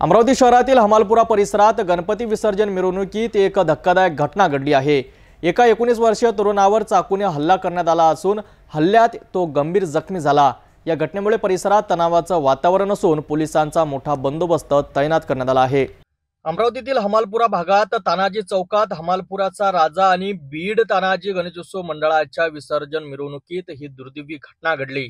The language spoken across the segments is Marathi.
अमरावती शहरातील हमालपुरा परिसरात गणपती विसर्जन मिरवणुकीत एक धक्कादायक घटना घडली आहे। एका 19 वर्षीय तरुणावर चाकूने हल्ला करण्यात आला असून हल्ल्यात तो गंभीर जखमी झाला। या घटनेमुळे परिसरात तणावाचं वातावरण असून पोलिसांचा मोठा बंदोबस्त तैनात करण्यात आला आहे। अमरावतीतील हमालपुरा भागात तानाजी चौकात हमालपुराचा राजा आणि बीड तानाजी गणेशोत्सव मंडळाच्या विसर्जन मिरवणुकीत ही दुर्दैवी घटना घडली।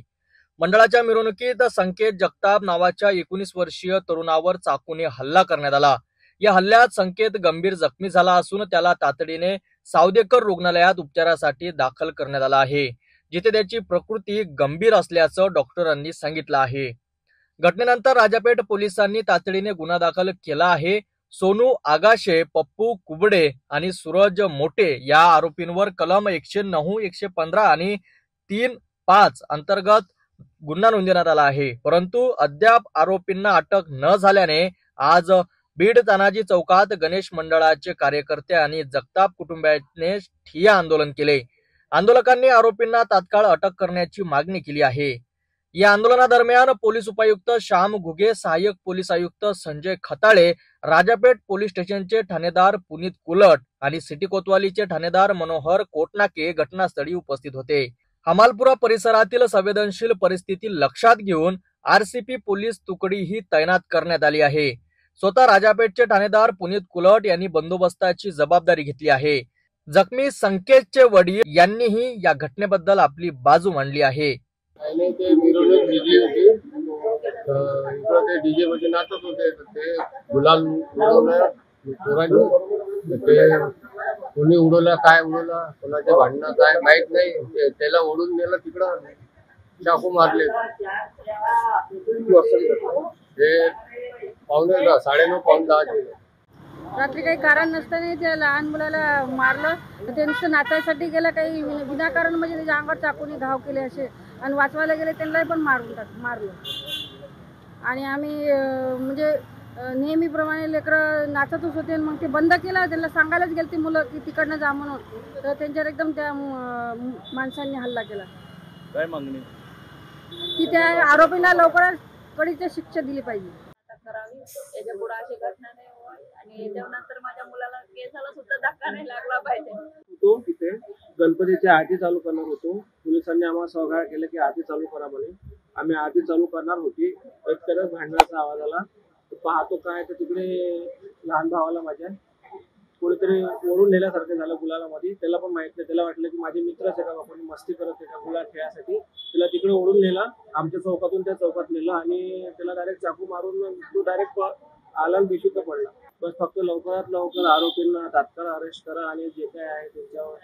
मंडळाच्या मिरवणुकीत संकेत जगताप नावाच्या 19 वर्षीय तरुणावर चाकूने हल्ला करण्यात आला। या हल्ल्यात संकेत गंभीर जखमी झाला असून त्याला तातडीने सावदेकर रुग्णालयात उपचारासाठी दाखल करण्यात आला आहे, जिथे त्याची प्रकृती गंभीर असल्याचं डॉक्टरांनी सांगितलं आहे। घटनेनंतर राजापेठ पोलिसांनी तातडीने गुन्हा दाखल केला आहे। सोनू आगाशे, पप्पू कुबडे आणि सूरज मोटे या आरोपींवर कलम 109, 115 आणि 3(5) अंतर्गत गुन्हा नोंदवण्यात आला आहे, परंतु अद्याप आरोपींना अटक न झाल्याने आज बीड तानाजी चौकात गणेश मंडळाचे कार्यकर्ते आणि जगताप कुटुंबियांनी ठिय्या आंदोलन केले। आंदोलकांनी आरोपींना तात्काळ अटक करण्याची मागणी केली आहे। या आंदोलनादरम्यान पोलीस उपायुक्त श्याम घुगे, सहाय्यक पोलीस आयुक्त संजय खताळे, राजापेठ पोलीस स्टेशनचे ठाणेदार पुनीत कुलट आणि सिटी कोतवालीचे ठाणेदार मनोहर कोटनाके घटनास्थळी उपस्थित होते। हमालपुरा परिसरातील संवेदनशील परिस्थिती लक्षात घेऊन आरसीपी पोलीस तुकडीही तैनात करण्यात आली आहे। स्वतः राजापेठचे ठाणेदार पुनीत कुलट यांनी बंदोबस्ताची जबाबदारी घेतली आहे। जखमी संकेतचे वडील यांनीही या घटनेबद्दल आपली बाजू मांडली आहे। डीजे मध्ये नाचत होते, ते गुलाल कोणी उडवलं, काय उडवलं, कोणाचे भांडणं काय माहित नाही, त्याला ओढून नेलं, तिकडं चाकू मारले। ते 9:15 9:10 रात्री काही कारण नसताना त्या लहान मुलाला मारलं। ते नुसतं नाचायसाठी गेलं, काही विनाकारण म्हणजे त्याच्या अंगावर चाकूने घाव केले असे, आणि वाचवायला गेले त्यांनाही पण मारलं। आणि आम्ही म्हणजे नेहमीप्रमाणे लेकरं नाचतच होते, मग ते बंद केलं। त्यांना सांगायलाच गेलं ते मुलं की तिकडनं जा म्हणून, तर त्यांच्यावर एकदम त्या माणसांनी हल्ला केला। काय मागणी की त्या आरोपींना लवकरात कडीची शिक्षा दिली पाहिजे। याच्या पुढे अशी घटना नाही होईल आणि त्यानंतर माझ्या मुलाला केसाला सुद्धा धक्का नाही लागला पाहिजे। तो तिथे गणपतीची आरती चालू करणार होतो। पोलिसांनी आम्हाला सहकार्य केलं की आरती चालू करा म्हणे। आम्ही आरती चालू करणार होती, एकतरच भांडणाचा आवाज आला। पाहतो काय तर तिकडे लहान भावाला माझ्या कोणीतरी ओढून नेल्यासारखं झालं गुलालामध्ये। त्याला पण माहित नाही, त्याला वाटलं की माझे मित्रच आहे का, आपण मस्ती करत आहे का गुलाल खेळासाठी। त्याला तिकडे ओढून नेला, आमच्या चौकातून त्या चौकात नेलं आणि त्याला डायरेक्ट चाकू मारून तो डायरेक्ट आला आणि बेशुद्ध पडला। बस फक्त लवकरात लवकर आरोपींना तात्काळ अरेस्ट करा आणि जे काय आहे त्यांच्यावर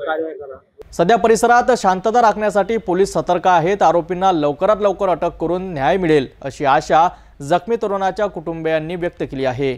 कारवाई करा। सध्या परिसरात शांतता राखण्यासाठी पोलीस सतर्क आहेत। आरोपींना लवकरात लवकर अटक करून न्याय मिळेल अशी आशा जखमी तरुणाच्या कुटुंबियांनी व्यक्त केली आहे।